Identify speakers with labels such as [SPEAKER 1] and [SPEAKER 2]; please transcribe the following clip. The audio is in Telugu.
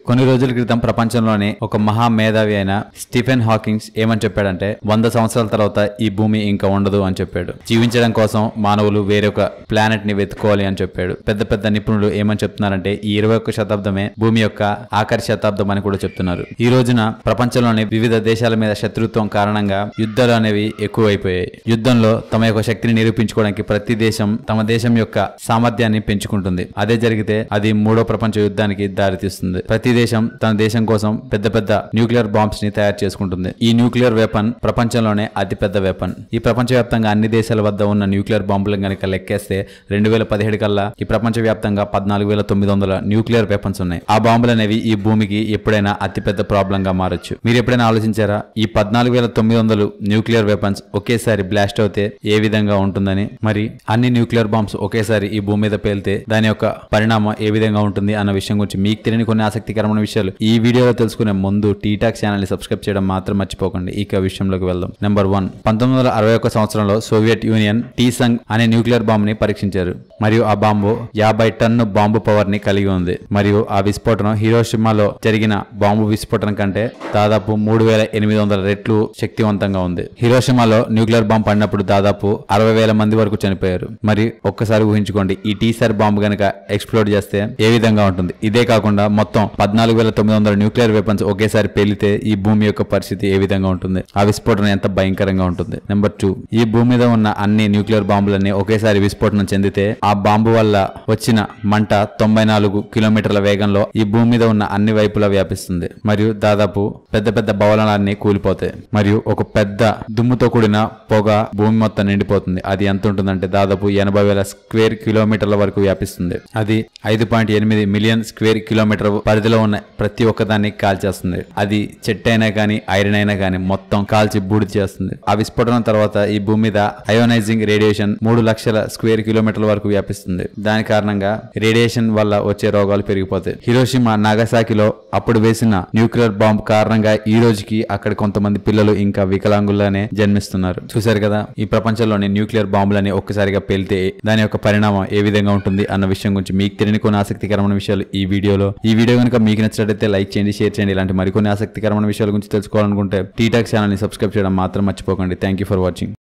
[SPEAKER 1] కొన్ని రోజుల క్రితం ప్రపంచంలోనే ఒక మహా మేధావి అయిన స్టీఫెన్ హాకింగ్స్ ఏమని చెప్పాడంటే 100 సంవత్సరాల తర్వాత ఈ భూమి ఇంకా ఉండదు అని చెప్పాడు. జీవించడం కోసం మానవులు వేరొక ప్లానెట్ ని వెతుక్కోవాలి అని చెప్పాడు. పెద్ద పెద్ద నిపుణులు ఏమని చెప్తున్నారంటే ఈ 21వ శతాబ్దమే భూమి యొక్క ఆఖరి శతాబ్దం అని కూడా చెప్తున్నారు. ఈ రోజున ప్రపంచంలోని వివిధ దేశాల మీద శత్రుత్వం కారణంగా యుద్ధాలు అనేవి ఎక్కువైపోయాయి. యుద్ధంలో తమ యొక్క శక్తిని నిరూపించుకోవడానికి ప్రతి దేశం తమ దేశం యొక్క సామర్థ్యాన్ని పెంచుకుంటుంది. అదే జరిగితే అది మూడో ప్రపంచ యుద్ధానికి దారితీస్తుంది. ప్రతి దేశం తన దేశం కోసం పెద్ద పెద్ద న్యూక్లియర్ బాంబ్స్ ని తయారు చేసుకుంటుంది. ఈ న్యూక్లియర్ వెపన్ ప్రపంచంలోనే అతి పెద్ద వెపన్. ఈ ప్రపంచవ్యాప్తంగా అన్ని దేశాల వద్ద ఉన్న న్యూక్లియర్ బాంబులను కనుక లెక్కేస్తే 2017 కల్లా ఈ ప్రపంచవ్యాప్తంగా 14,900 న్యూక్లియర్ వెపన్స్ ఉన్నాయి. ఆ బాంబులు అనేవి ఈ భూమికి ఎప్పుడైనా అతిపెద్ద ప్రాబ్లం గా మారొచ్చు. మీరు ఎప్పుడైనా ఆలోచించారా ఈ 14,900 న్యూక్లియర్ వెపన్స్ ఒకేసారి బ్లాస్ట్ అవుతే ఏ విధంగా ఉంటుందని? మరి అన్ని న్యూక్లియర్ బాంబ్స్ ఒకేసారి ఈ భూమి మీద పేలితే దాని యొక్క పరిణామం ఏ విధంగా ఉంటుంది అన్న విషయం గురించి మీకు తెలియని కొన్ని ఆసక్తికరమైన విషయాలు ఈ వీడియోలో తెలుసుకునే ముందు టీటాక్ ఛానల్ ని సబ్స్క్రైబ్ చేయడం మాత్రం మర్చిపోకండి. ఇక విషయంలోకి వెళ్దాం. నెంబర్ 1, 1961 సంవత్సరంలో సోవియట్ యూనియన్ టీసంగ్ అనే న్యూక్లియర్ బాంబు ని పరీక్షించారు. మరియు ఆ బాంబు 50 టన్ను బాంబు పవర్ ని కలిగి ఉంది. మరియు ఆ విస్ఫోటనం హిరోషిమాలో జరిగిన బాంబు విస్ఫోటనం కంటే దాదాపు 3,800 రెట్లు శక్తివంతంగా ఉంది. హిరోషిమాలో న్యూక్లియర్ బాంబు పడినప్పుడు దాదాపు 60,000 మంది వరకు చనిపోయారు. మరి ఒక్కసారి ఊహించుకోండి ఈ టీసర్ బాంబు గనక ఎక్స్ప్లోడ్ చేస్తే ఏ విధంగా ఉంటుంది. ఇదే కాకుండా మొత్తం 14,900 న్యూక్లియర్ వెపన్స్ ఒకేసారి పేలితే ఈ భూమి యొక్క పరిస్థితి ఏ విధంగా ఉంటుంది, ఆ విస్ఫోటనం ఎంత భయంకరంగా ఉంటుంది. నెంబర్ 2, ఈ భూమి మీద ఉన్న అన్ని న్యూక్లియర్ బాంబులన్నీ ఒకేసారి విస్ఫోటనం చెందితే ఆ బాంబు వల్ల వచ్చిన మంట 94 కిలోమీటర్ల వేగంలో ఈ భూమి మీద ఉన్న అన్ని వైపులా వ్యాపిస్తుంది. మరియు దాదాపు పెద్ద పెద్ద భవనాలన్నీ కూలిపోతాయి. మరియు ఒక పెద్ద దుమ్ముతో కూడిన పొగ భూమి మొత్తం నిండిపోతుంది. అది ఎంత ఉంటుందంటే దాదాపు 80,000 స్క్వేర్ కిలోమీటర్ల వరకు వ్యాపిస్తుంది. అది 5.8 మిలియన్ స్క్వేర్ కిలోమీటర్ పరిధిలో ఉన్న ప్రతి ఒక్కదాన్ని కాల్చేస్తుంది. అది చెట్టు అయినా కానీ ఐరన్ అయినా కానీ మొత్తం కాల్చి బూడిద చేస్తుంది. ఆ విస్ఫోటనం తర్వాత ఈ భూమి మీద అయోనైజింగ్ రేడియేషన్ 3 లక్షల స్క్వేర్ కిలోమీటర్ల వరకు వ్యాపిస్తుంది. దాని కారణంగా రేడియేషన్ వల్ల వచ్చే రోగాలు పెరిగిపోతాయి. హిరోషిమా నాగసాకిలో అప్పుడు వేసిన న్యూక్లియర్ బాంబ్ కారణంగా ఈ రోజుకి అక్కడ కొంతమంది పిల్లలు ఇంకా వికలాంగుల్లానే జన్మిస్తున్నారు. చూశారు కదా ఈ ప్రపంచంలోని న్యూక్లియర్ బాంబులని ఒక్కసారిగా పేలితే దాని యొక్క పరిణామం ఏ విధంగా ఉంటుంది అన్న విషయం గురించి మీకు తెలియని కొన్ని ఆసక్తికరమైన విషయాలు ఈ వీడియో కనుక మీకు నచ్చినట్లయితే లైక్ చేయండి, షేర్ చేయండి. ఇలాంటి మరికొన్ని ఆసక్తికరమైన విషయాల గురించి తెలుసుకోవాలనుకుంటే టీటాక్ ఛానల్ ని సబ్స్క్రైబ్ చేయడం మాత్రం మర్చిపోకండి. Thank you for watching.